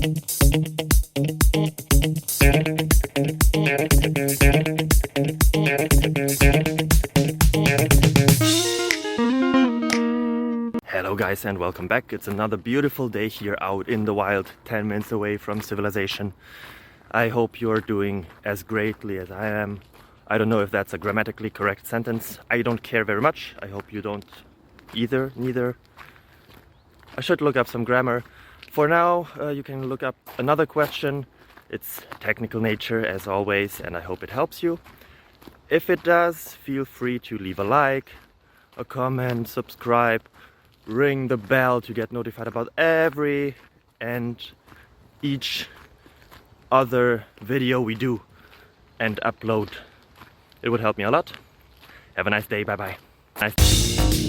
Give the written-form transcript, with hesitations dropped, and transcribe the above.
Hello guys and welcome back. It's another beautiful day here out in the wild, 10 minutes away from civilization. I hope you're doing as greatly as I am. I don't know if that's a grammatically correct sentence. I don't care very much. I hope you don't neither. I should look up some grammar. For now, you can look up another question. It's technical nature as always, and I hope it helps you. If it does, feel free to leave a like, a comment, subscribe, ring the bell to get notified about every and each other video we do and upload. It would help me a lot. Have a nice day. Bye bye. Nice.